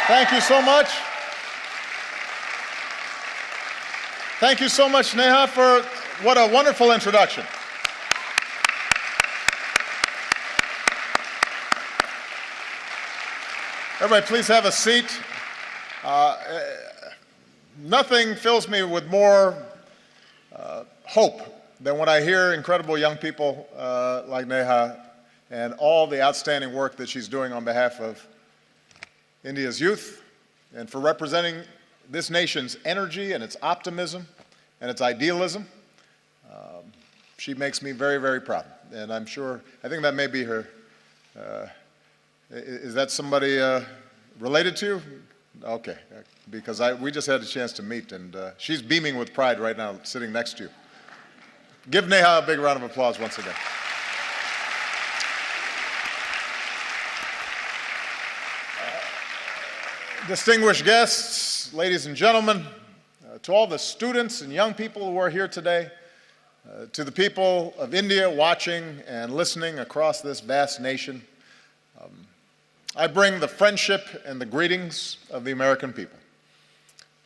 Thank you so much. Thank you so much, Neha, for what a wonderful introduction. Everybody, please have a seat. Nothing fills me with more hope than when I hear incredible young people like Neha and all the outstanding work that she's doing on behalf of India's youth and for representing this nation's energy and its optimism and its idealism. She makes me very, very proud. And I think that may be her. Is that somebody related to you? Okay, because we just had a chance to meet, and she's beaming with pride right now, sitting next to you. Give Neha a big round of applause once again. Distinguished guests, ladies and gentlemen, to all the students and young people who are here today, to the people of India watching and listening across this vast nation, I bring the friendship and the greetings of the American people.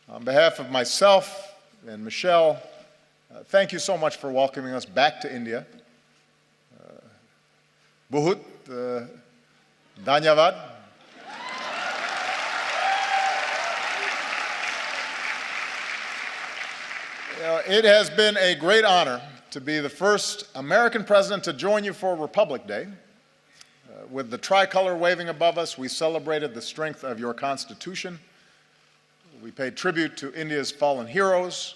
On behalf of myself and Michelle, thank you so much for welcoming us back to India. Bahut dhanyavad. It has been a great honor to be the first American president to join you for Republic Day. With the tricolor waving above us, we celebrated the strength of your Constitution. We paid tribute to India's fallen heroes.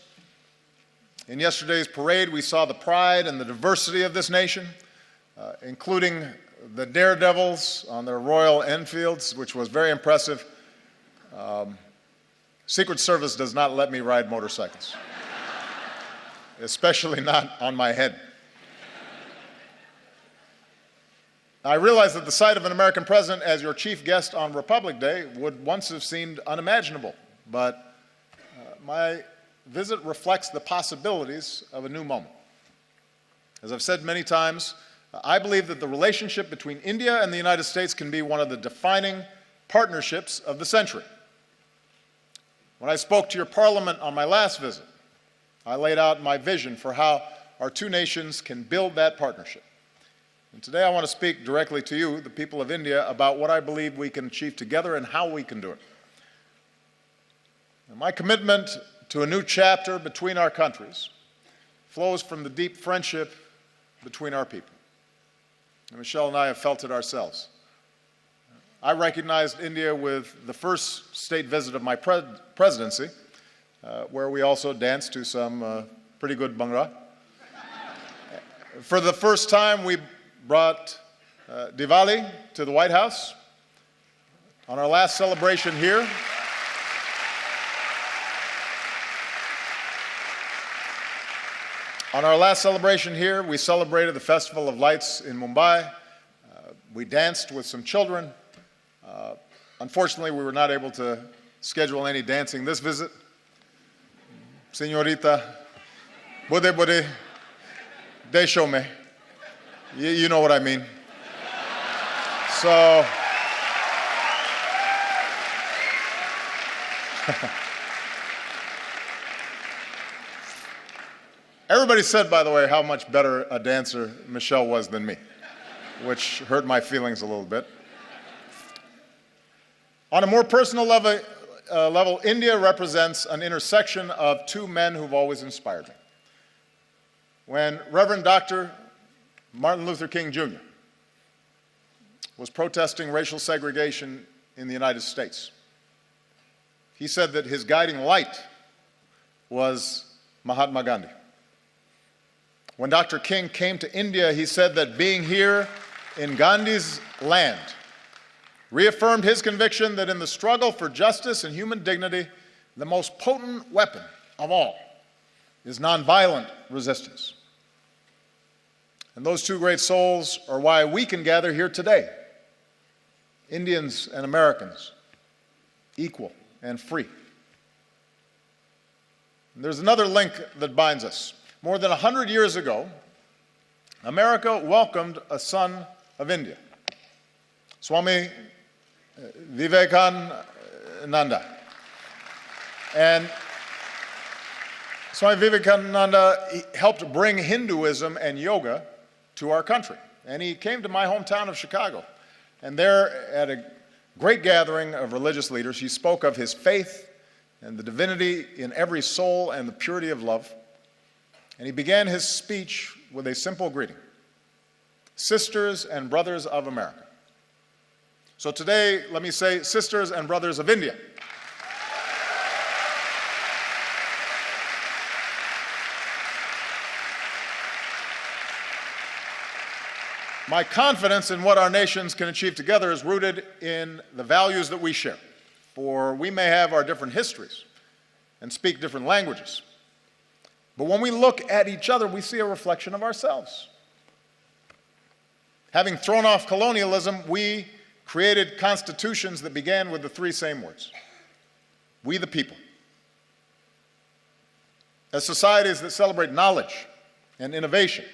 In yesterday's parade, we saw the pride and the diversity of this nation, including the daredevils on their Royal Enfields, which was very impressive. Secret Service does not let me ride motorcycles, especially not on my head. I realize that the sight of an American president as your chief guest on Republic Day would once have seemed unimaginable, but my visit reflects the possibilities of a new moment. As I've said many times, I believe that the relationship between India and the United States can be one of the defining partnerships of the century. When I spoke to your parliament on my last visit, I laid out my vision for how our two nations can build that partnership. And today I want to speak directly to you, the people of India, about what I believe we can achieve together and how we can do it. And my commitment to a new chapter between our countries flows from the deep friendship between our people. And Michelle and I have felt it ourselves. I recognized India with the first state visit of my presidency, where we also danced to some pretty good Bhangra. For the first time, we brought Diwali to the White House. On our last celebration here, we celebrated the Festival of Lights in Mumbai. We danced with some children. Unfortunately, we were not able to schedule any dancing this visit. Señorita, bude, desho me. You know what I mean. So, everybody said, by the way, how much better a dancer Michelle was than me, which hurt my feelings a little bit. On a more personal level, India represents an intersection of two men who've always inspired me. When Reverend Dr. Martin Luther King Jr. was protesting racial segregation in the United States, he said that his guiding light was Mahatma Gandhi. When Dr. King came to India, he said that being here in Gandhi's land reaffirmed his conviction that in the struggle for justice and human dignity, the most potent weapon of all is nonviolent resistance. And those two great souls are why we can gather here today, Indians and Americans, equal and free. And there's another link that binds us. More than 100 years ago, America welcomed a son of India. Swami Vivekananda Vivekananda. And Swami Vivekananda helped bring Hinduism and yoga to our country. And he came to my hometown of Chicago. And there, at a great gathering of religious leaders, he spoke of his faith and the divinity in every soul and the purity of love. And he began his speech with a simple greeting: sisters and brothers of America. So today, let me say, sisters and brothers of India. My confidence in what our nations can achieve together is rooted in the values that we share. For we may have our different histories and speak different languages, but when we look at each other, we see a reflection of ourselves. Having thrown off colonialism, we created constitutions that began with the three same words: we the people. As societies that celebrate knowledge and innovation,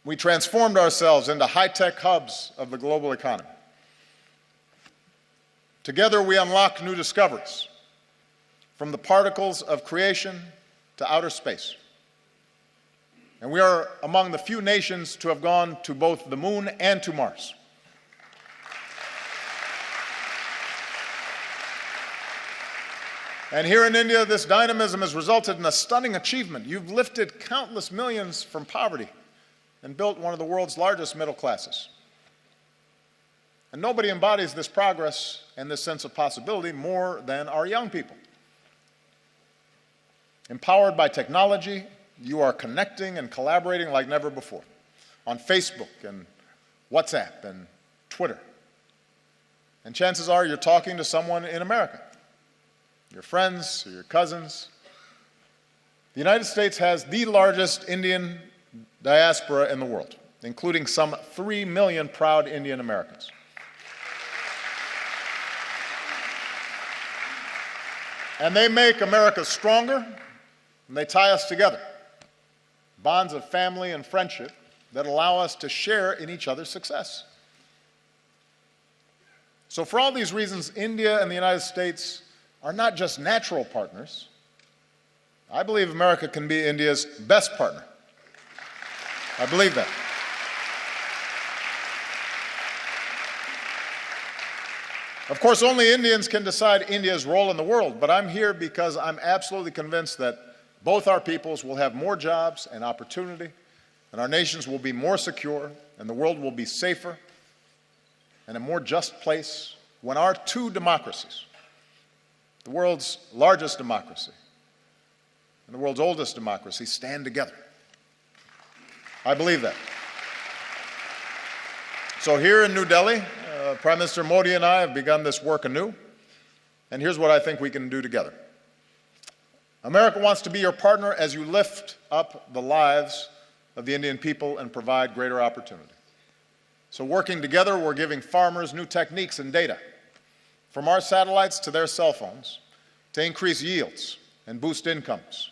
we transformed ourselves into high-tech hubs of the global economy. Together, we unlocked new discoveries, from the particles of creation to outer space. And we are among the few nations to have gone to both the moon and to Mars. And here in India, this dynamism has resulted in a stunning achievement. You've lifted countless millions from poverty and built one of the world's largest middle classes. And nobody embodies this progress and this sense of possibility more than our young people. Empowered by technology, you are connecting and collaborating like never before on Facebook and WhatsApp and Twitter. And chances are you're talking to someone in America, your friends or your cousins. The United States has the largest Indian diaspora in the world, including some 3 million proud Indian Americans. And they make America stronger, and they tie us together. Bonds of family and friendship that allow us to share in each other's success. So for all these reasons, India and the United States are not just natural partners. I believe America can be India's best partner. I believe that. Of course, only Indians can decide India's role in the world, but I'm here because I'm absolutely convinced that both our peoples will have more jobs and opportunity, and our nations will be more secure, and the world will be safer and a more just place when our two democracies, the world's largest democracy and the world's oldest democracy, stand together. I believe that. So here in New Delhi, Prime Minister Modi and I have begun this work anew, and here's what I think we can do together. America wants to be your partner as you lift up the lives of the Indian people and provide greater opportunity. So working together, we're giving farmers new techniques and data, from our satellites to their cell phones, to increase yields and boost incomes.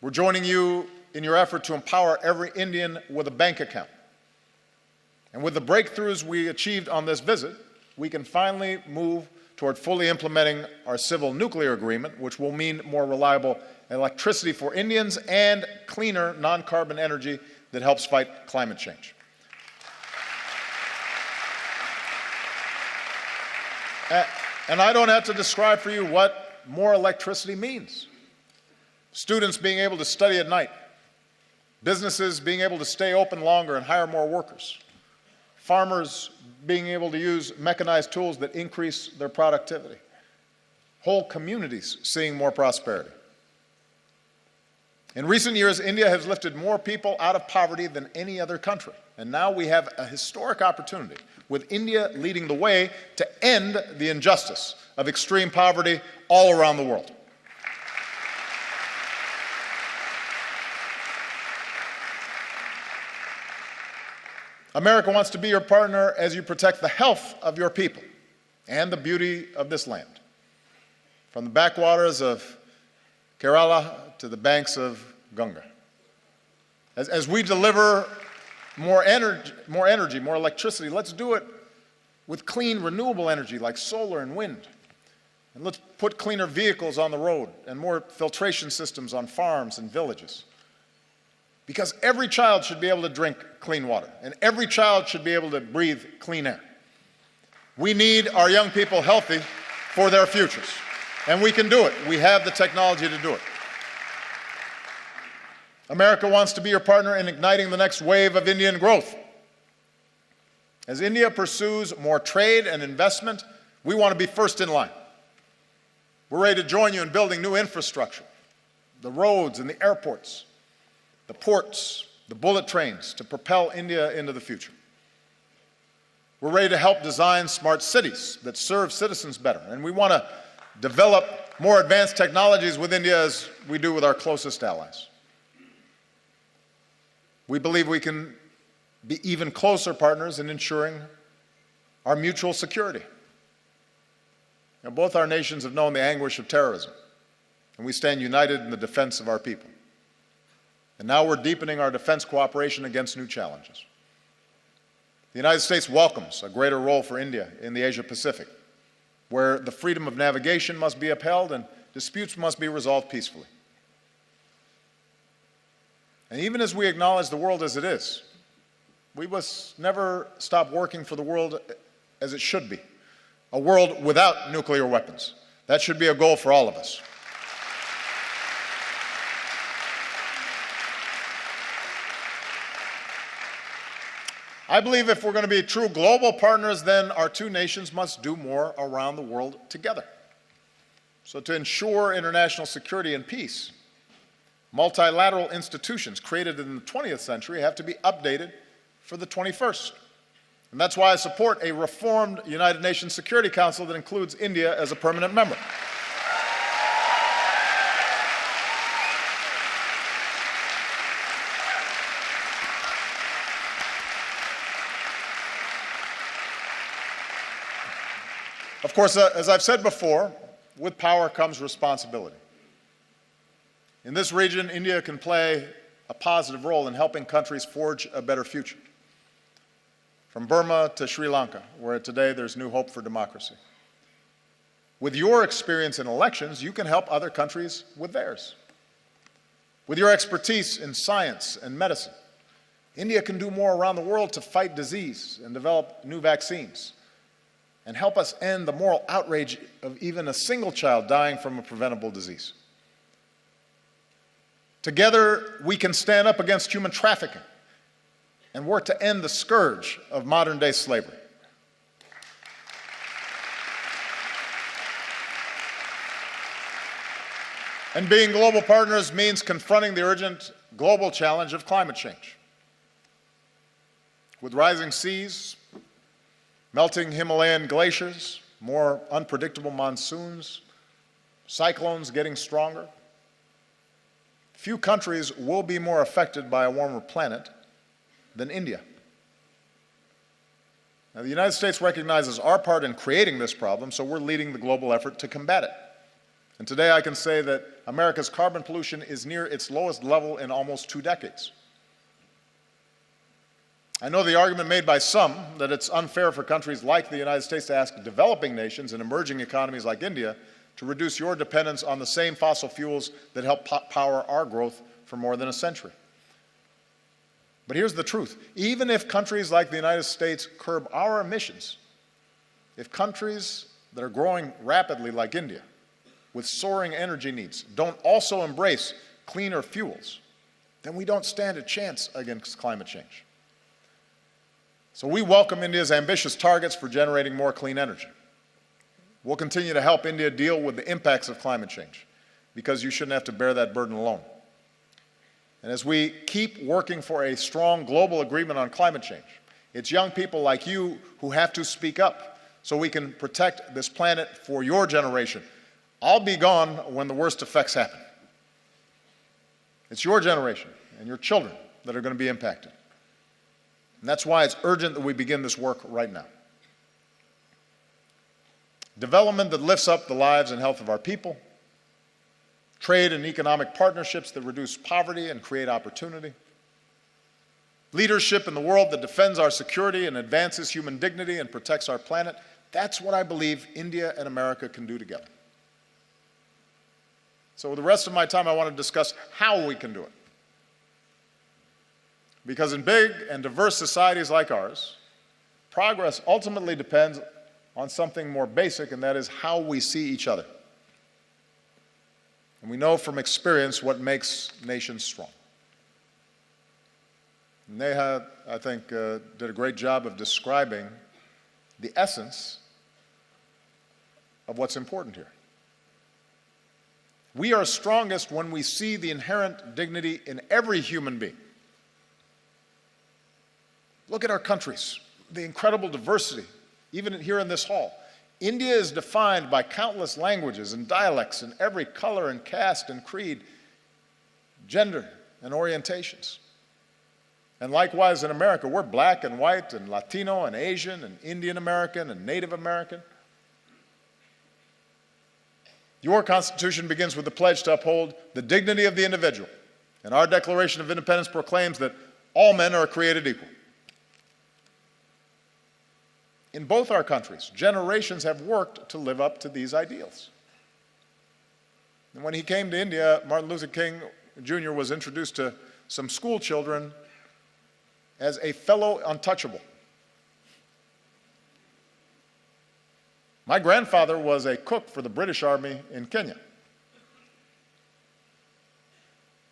We're joining you in your effort to empower every Indian with a bank account. And with the breakthroughs we achieved on this visit, we can finally move toward fully implementing our civil nuclear agreement, which will mean more reliable electricity for Indians and cleaner non-carbon energy that helps fight climate change. And I don't have to describe for you what more electricity means. Students being able to study at night, businesses being able to stay open longer and hire more workers, farmers being able to use mechanized tools that increase their productivity, whole communities seeing more prosperity. In recent years, India has lifted more people out of poverty than any other country. And now we have a historic opportunity, with India leading the way, to end the injustice of extreme poverty all around the world. America wants to be your partner as you protect the health of your people and the beauty of this land. From the backwaters of Kerala to the banks of Ganga. As we deliver more energy, more electricity, let's do it with clean, renewable energy like solar and wind. And let's put cleaner vehicles on the road and more filtration systems on farms and villages. Because every child should be able to drink clean water, and every child should be able to breathe clean air. We need our young people healthy for their futures, and we can do it. We have the technology to do it. America wants to be your partner in igniting the next wave of Indian growth. As India pursues more trade and investment, we want to be first in line. We're ready to join you in building new infrastructure, the roads and the airports, the ports, the bullet trains to propel India into the future. We're ready to help design smart cities that serve citizens better, and we want to develop more advanced technologies with India as we do with our closest allies. We believe we can be even closer partners in ensuring our mutual security. Now, both our nations have known the anguish of terrorism, and we stand united in the defense of our people. And now we're deepening our defense cooperation against new challenges. The United States welcomes a greater role for India in the Asia-Pacific, where the freedom of navigation must be upheld and disputes must be resolved peacefully. And even as we acknowledge the world as it is, we must never stop working for the world as it should be, a world without nuclear weapons. That should be a goal for all of us. I believe if we're going to be true global partners, then our two nations must do more around the world together. So to ensure international security and peace, multilateral institutions created in the 20th century have to be updated for the 21st. And that's why I support a reformed United Nations Security Council that includes India as a permanent member. Of course, as I've said before, with power comes responsibility. In this region, India can play a positive role in helping countries forge a better future. From Burma to Sri Lanka, where today there's new hope for democracy. With your experience in elections, you can help other countries with theirs. With your expertise in science and medicine, India can do more around the world to fight disease and develop new vaccines, and help us end the moral outrage of even a single child dying from a preventable disease. Together, we can stand up against human trafficking and work to end the scourge of modern-day slavery. And being global partners means confronting the urgent global challenge of climate change. With rising seas, melting Himalayan glaciers, more unpredictable monsoons, cyclones getting stronger, few countries will be more affected by a warmer planet than India. Now, the United States recognizes our part in creating this problem, so we're leading the global effort to combat it. And today I can say that America's carbon pollution is near its lowest level in almost 2 decades. I know the argument made by some that it's unfair for countries like the United States to ask developing nations and emerging economies like India to reduce your dependence on the same fossil fuels that help power our growth for more than a century. But here's the truth. Even if countries like the United States curb our emissions, if countries that are growing rapidly like India, with soaring energy needs, don't also embrace cleaner fuels, then we don't stand a chance against climate change. So we welcome India's ambitious targets for generating more clean energy. We'll continue to help India deal with the impacts of climate change, because you shouldn't have to bear that burden alone. And as we keep working for a strong global agreement on climate change, it's young people like you who have to speak up so we can protect this planet for your generation. I'll be gone when the worst effects happen. It's your generation and your children that are going to be impacted. And that's why it's urgent that we begin this work right now. Development that lifts up the lives and health of our people, trade and economic partnerships that reduce poverty and create opportunity, leadership in the world that defends our security and advances human dignity and protects our planet. That's what I believe India and America can do together. So with the rest of my time, I want to discuss how we can do it. Because in big and diverse societies like ours, progress ultimately depends on something more basic, and that is how we see each other. And we know from experience what makes nations strong. Neha, I think, did a great job of describing the essence of what's important here. We are strongest when we see the inherent dignity in every human being. Look at our countries, the incredible diversity, even here in this hall. India is defined by countless languages and dialects in every color and caste and creed, gender and orientations. And likewise in America, we're black and white and Latino and Asian and Indian American and Native American. Your Constitution begins with the pledge to uphold the dignity of the individual. And our Declaration of Independence proclaims that all men are created equal. In both our countries, generations have worked to live up to these ideals. And when he came to India, Martin Luther King Jr. was introduced to some school children as a fellow untouchable. My grandfather was a cook for the British Army in Kenya.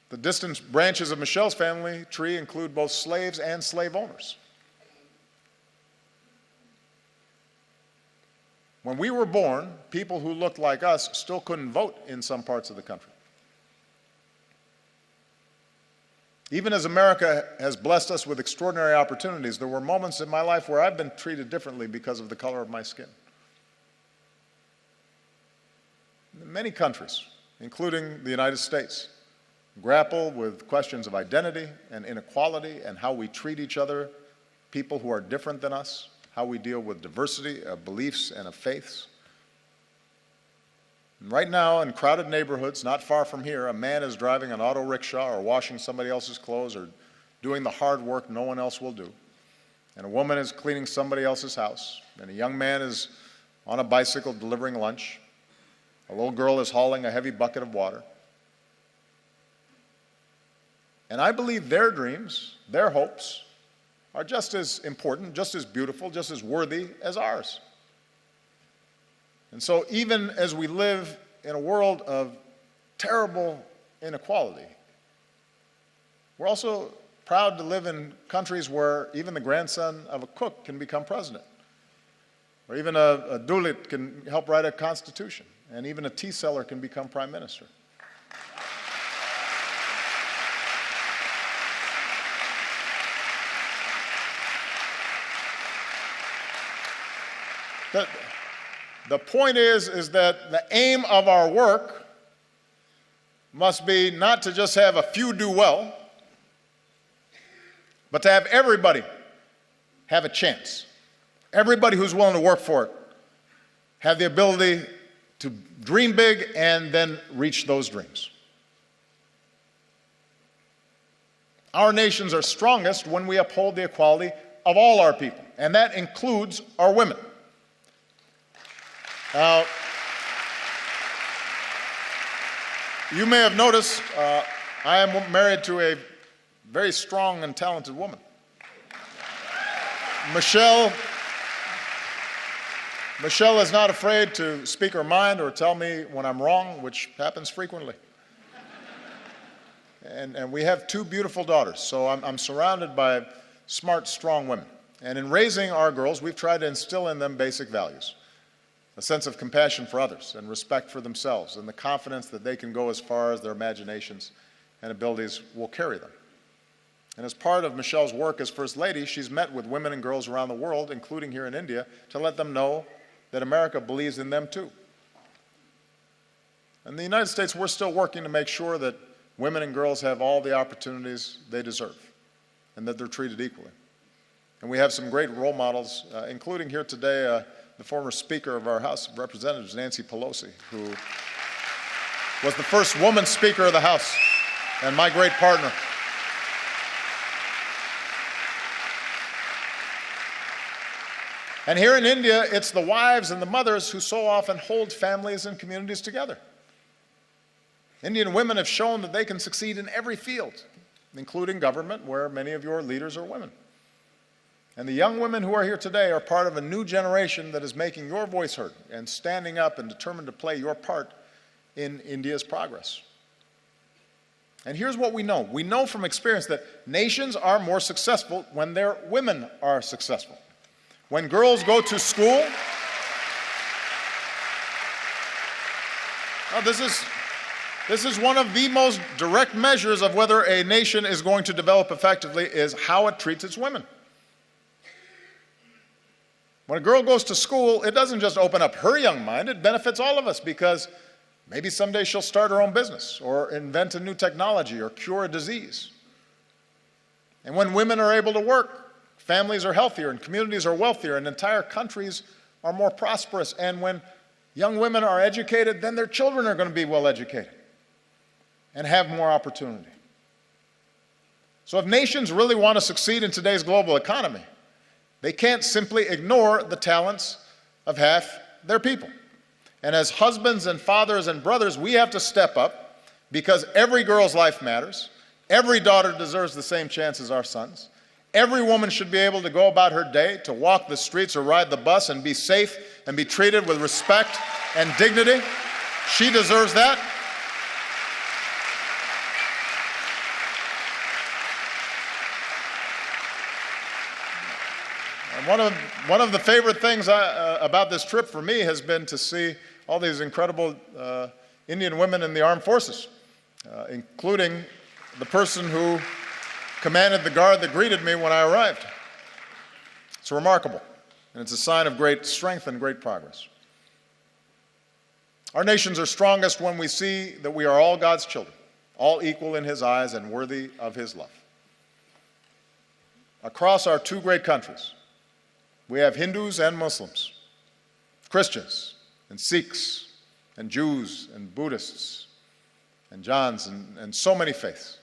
The distant branches of Michelle's family tree include both slaves and slave owners. When we were born, people who looked like us still couldn't vote in some parts of the country. Even as America has blessed us with extraordinary opportunities, there were moments in my life where I've been treated differently because of the color of my skin. Many countries, including the United States, grapple with questions of identity and inequality and how we treat each other, people who are different than us, how we deal with diversity of beliefs and of faiths. And right now, in crowded neighborhoods not far from here, a man is driving an auto rickshaw or washing somebody else's clothes or doing the hard work no one else will do. And a woman is cleaning somebody else's house. And a young man is on a bicycle delivering lunch. A little girl is hauling a heavy bucket of water. And I believe their dreams, their hopes, are just as important, just as beautiful, just as worthy as ours. And so even as we live in a world of terrible inequality, we're also proud to live in countries where even the grandson of a cook can become president, or even a Dulit can help write a constitution, and even a tea seller can become prime minister. The point is that the aim of our work must be not to just have a few do well, but to have everybody have a chance. Everybody who's willing to work for it have the ability to dream big and then reach those dreams. Our nations are strongest when we uphold the equality of all our people, and that includes our women. Now, you may have noticed I am married to a very strong and talented woman. Michelle is not afraid to speak her mind or tell me when I'm wrong, which happens frequently. And we have two beautiful daughters, so I'm surrounded by smart, strong women. And in raising our girls, we've tried to instill in them basic values. A sense of compassion for others and respect for themselves and the confidence that they can go as far as their imaginations and abilities will carry them. And as part of Michelle's work as First Lady, she's met with women and girls around the world, including here in India, to let them know that America believes in them too. In the United States, we're still working to make sure that women and girls have all the opportunities they deserve and that they're treated equally. And we have some great role models, including here today, the former Speaker of our House of Representatives, Nancy Pelosi, who was the first woman Speaker of the House and my great partner. And here in India, it's the wives and the mothers who so often hold families and communities together. Indian women have shown that they can succeed in every field, including government, where many of your leaders are women. And the young women who are here today are part of a new generation that is making your voice heard and standing up and determined to play your part in India's progress. And here's what we know. We know from experience that nations are more successful when their women are successful. When girls go to school, this is one of the most direct measures of whether a nation is going to develop effectively is how it treats its women. When a girl goes to school, it doesn't just open up her young mind, it benefits all of us because maybe someday she'll start her own business or invent a new technology or cure a disease. And when women are able to work, families are healthier and communities are wealthier and entire countries are more prosperous. And when young women are educated, then their children are going to be well educated and have more opportunity. So if nations really want to succeed in today's global economy, they can't simply ignore the talents of half their people. And as husbands and fathers and brothers, we have to step up because every girl's life matters. Every daughter deserves the same chance as our sons. Every woman should be able to go about her day, to walk the streets or ride the bus and be safe and be treated with respect and dignity. She deserves that. One of the favorite things about this trip for me has been to see all these incredible Indian women in the armed forces, including the person who commanded the guard that greeted me when I arrived. It's remarkable, and it's a sign of great strength and great progress. Our nations are strongest when we see that we are all God's children, all equal in His eyes and worthy of His love. Across our two great countries, we have Hindus and Muslims, Christians and Sikhs and Jews and Buddhists and Jains and so many faiths.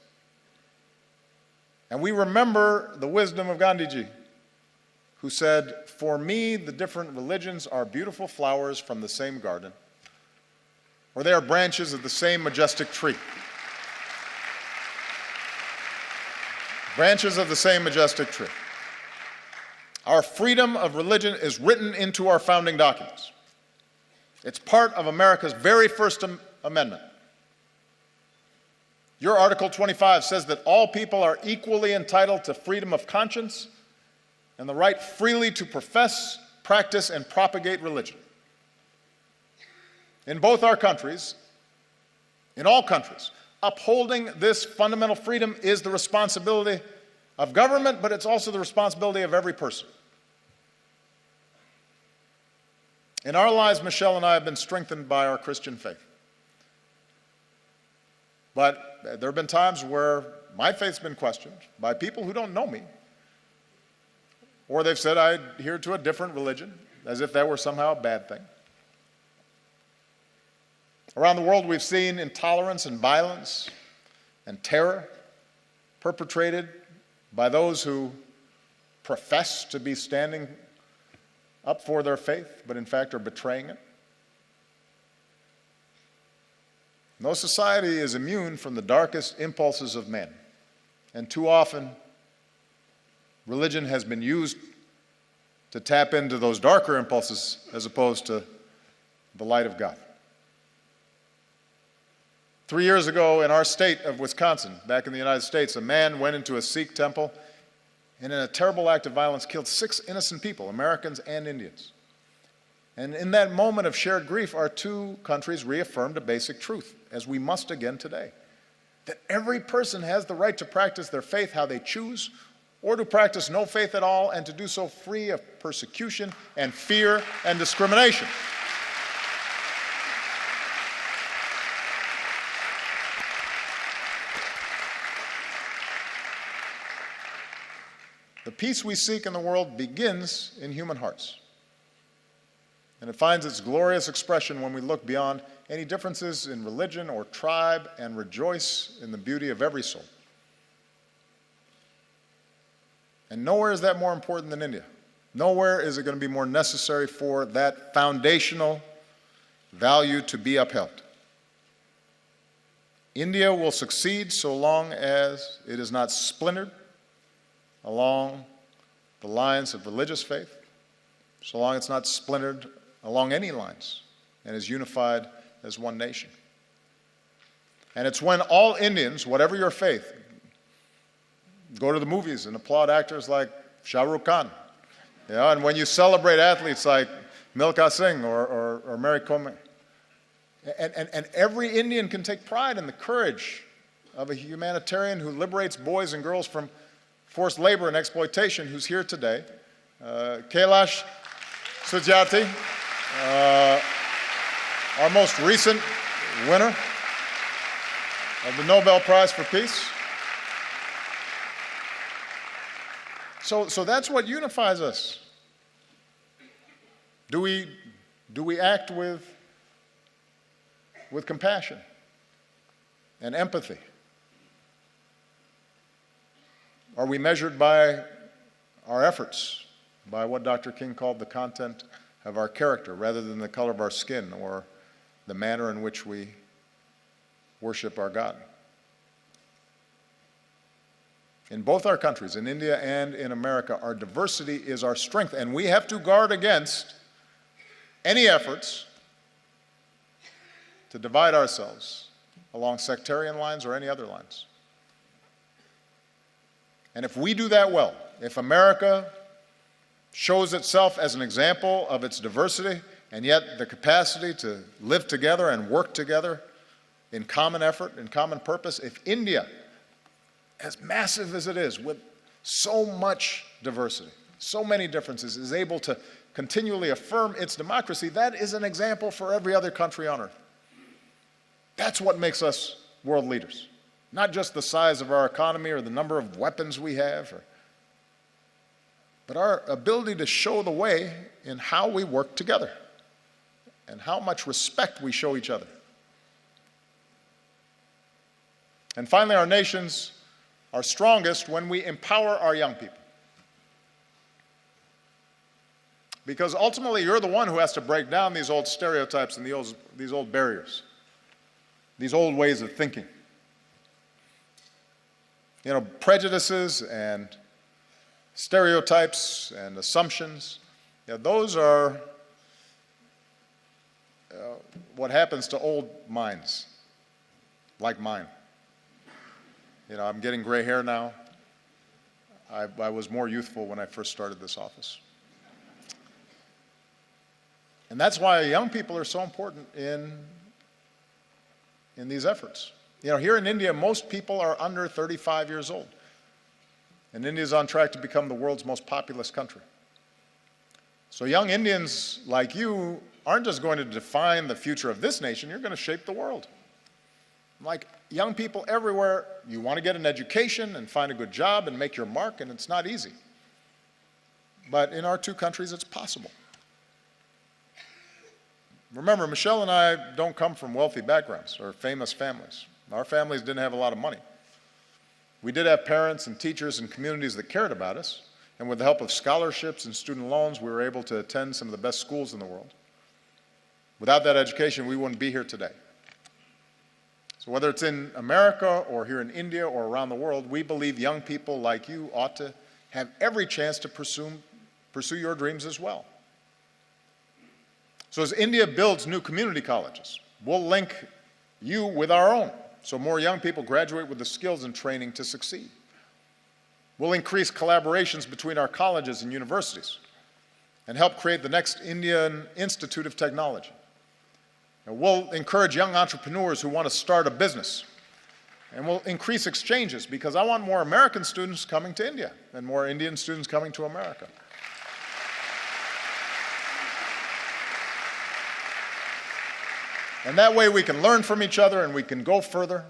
And we remember the wisdom of Gandhiji, who said, "For me, the different religions are beautiful flowers from the same garden, or they are branches of the same majestic tree." Branches of the same majestic tree. Our freedom of religion is written into our founding documents. It's part of America's very first amendment. Your Article 25 says that all people are equally entitled to freedom of conscience and the right freely to profess, practice, and propagate religion. In both our countries, in all countries, upholding this fundamental freedom is the responsibility of government, but it's also the responsibility of every person. In our lives, Michelle and I have been strengthened by our Christian faith. But there have been times where my faith's been questioned by people who don't know me, or they've said I adhere to a different religion, as if that were somehow a bad thing. Around the world, we've seen intolerance and violence and terror perpetrated by those who profess to be standing up for their faith, but in fact are betraying it. No society is immune from the darkest impulses of man, and too often religion has been used to tap into those darker impulses as opposed to the light of God. 3 years ago in our state of Wisconsin, back in the United States, a man went into a Sikh temple and in a terrible act of violence killed 6 innocent people, Americans and Indians. And in that moment of shared grief, our two countries reaffirmed a basic truth, as we must again today, that every person has the right to practice their faith how they choose, or to practice no faith at all, and to do so free of persecution and fear and discrimination. The peace we seek in the world begins in human hearts. And it finds its glorious expression when we look beyond any differences in religion or tribe and rejoice in the beauty of every soul. And nowhere is that more important than India, Nowhere is it going to be more necessary for that foundational value to be upheld. India will succeed so long as it is not splintered along the lines of religious faith, so long as it's not splintered along any lines and is unified as one nation. And it's when all Indians, whatever your faith, go to the movies and applaud actors like Shah Rukh Khan, and when you celebrate athletes like Milkha Singh or Mary Kom, and every Indian can take pride in the courage of a humanitarian who liberates boys and girls from forced labor and exploitation, who's here today. Kailash Satyarthi, our most recent winner of the Nobel Prize for Peace. So that's what unifies us. Do we act with compassion and empathy? Are we measured by our efforts, by what Dr. King called the content of our character, rather than the color of our skin or the manner in which we worship our God? In both our countries, in India and in America, our diversity is our strength, and we have to guard against any efforts to divide ourselves along sectarian lines or any other lines. And if we do that well, if America shows itself as an example of its diversity and yet the capacity to live together and work together in common effort, in common purpose, if India, as massive as it is, with so much diversity, so many differences, is able to continually affirm its democracy, that is an example for every other country on earth. That's what makes us world leaders. Not just the size of our economy or the number of weapons we have, but our ability to show the way in how we work together and how much respect we show each other. And finally, our nations are strongest when we empower our young people. Because ultimately, you're the one who has to break down these old stereotypes and these old barriers, these old ways of thinking. You know, prejudices and stereotypes and assumptions, those are what happens to old minds like mine. I'm getting gray hair now. I was more youthful when I first started this office. And that's why young people are so important in these efforts. Here in India, most people are under 35 years old. And India is on track to become the world's most populous country. So young Indians like you aren't just going to define the future of this nation, you're going to shape the world. Like young people everywhere, you want to get an education and find a good job and make your mark, and it's not easy. But in our two countries, it's possible. Remember, Michelle and I don't come from wealthy backgrounds or famous families. Our families didn't have a lot of money. We did have parents and teachers and communities that cared about us, and with the help of scholarships and student loans, we were able to attend some of the best schools in the world. Without that education, we wouldn't be here today. So whether it's in America or here in India or around the world, we believe young people like you ought to have every chance to pursue your dreams as well. So as India builds new community colleges, we'll link you with our own, so more young people graduate with the skills and training to succeed. We'll increase collaborations between our colleges and universities and help create the next Indian Institute of Technology. And we'll encourage young entrepreneurs who want to start a business. And we'll increase exchanges because I want more American students coming to India and more Indian students coming to America. And that way we can learn from each other and we can go further.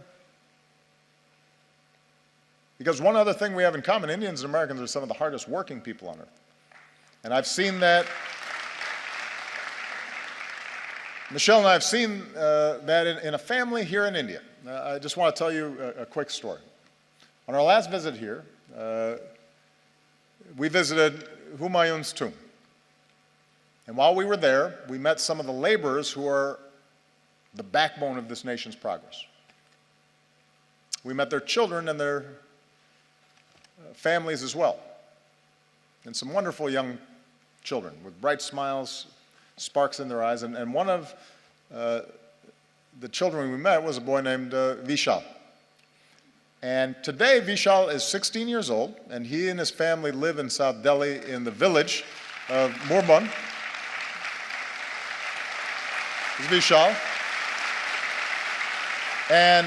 Because one other thing we have in common, Indians and Americans are some of the hardest working people on earth. And I've seen that. Michelle and I have seen that in a family here in India. I just want to tell you a quick story. On our last visit here, we visited Humayun's tomb. And while we were there, we met some of the laborers who are the backbone of this nation's progress. We met their children and their families as well, and some wonderful young children with bright smiles, sparks in their eyes. And one of the children we met was a boy named Vishal. And today Vishal is 16 years old, and he and his family live in South Delhi in the village of Murband. This is Vishal. And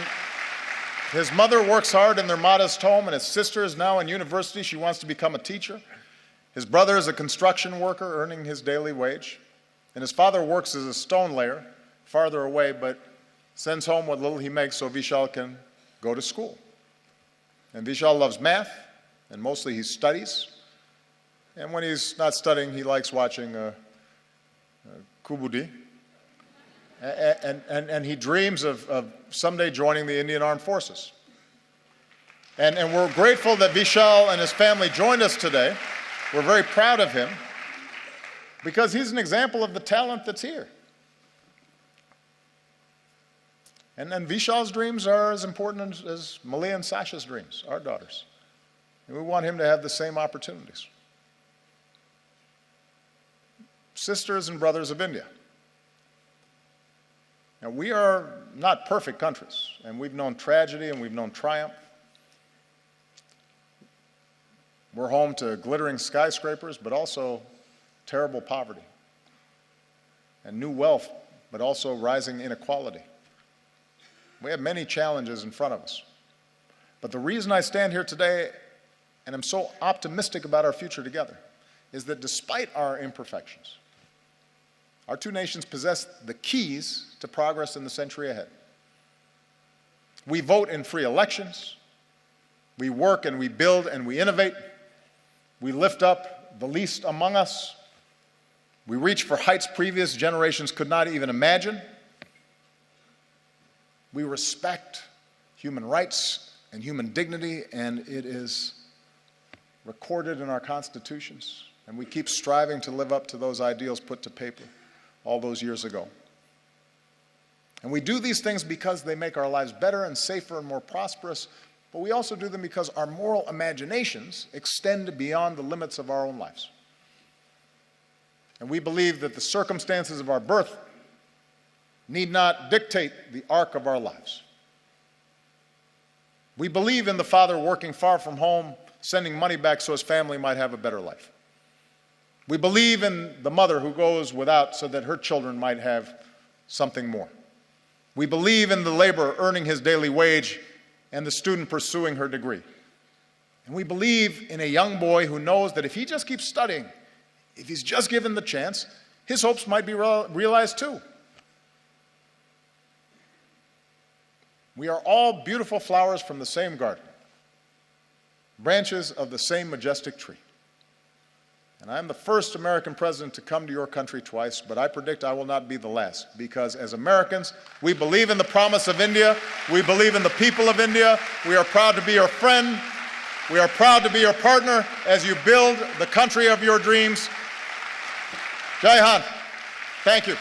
his mother works hard in their modest home, and his sister is now in university. She wants to become a teacher. His brother is a construction worker earning his daily wage. And his father works as a stone layer farther away, but sends home what little he makes so Vishal can go to school. And Vishal loves math, and mostly he studies. And when he's not studying, he likes watching Kubudi. And he dreams of someday joining the Indian Armed Forces. And we're grateful that Vishal and his family joined us today. We're very proud of him because he's an example of the talent that's here. And Vishal's dreams are as important as Malia and Sasha's dreams, our daughters. And we want him to have the same opportunities. Sisters and brothers of India. Now, we are not perfect countries, and we've known tragedy and we've known triumph. We're home to glittering skyscrapers, but also terrible poverty, and new wealth, but also rising inequality. We have many challenges in front of us. But the reason I stand here today, and I'm so optimistic about our future together, is that despite our imperfections, our two nations possess the keys to progress in the century ahead. We vote in free elections. We work and we build and we innovate. We lift up the least among us. We reach for heights previous generations could not even imagine. We respect human rights and human dignity, and it is recorded in our constitutions. And we keep striving to live up to those ideals put to paper all those years ago. And we do these things because they make our lives better and safer and more prosperous, but we also do them because our moral imaginations extend beyond the limits of our own lives. And we believe that the circumstances of our birth need not dictate the arc of our lives. We believe in the father working far from home, sending money back so his family might have a better life. We believe in the mother who goes without so that her children might have something more. We believe in the laborer earning his daily wage and the student pursuing her degree. And we believe in a young boy who knows that if he just keeps studying, if he's just given the chance, his hopes might be realized too. We are all beautiful flowers from the same garden, branches of the same majestic tree. And I'm the first American president to come to your country twice, but I predict I will not be the last, because as Americans, we believe in the promise of India. We believe in the people of India. We are proud to be your friend. We are proud to be your partner as you build the country of your dreams. Jai Hind. Thank you.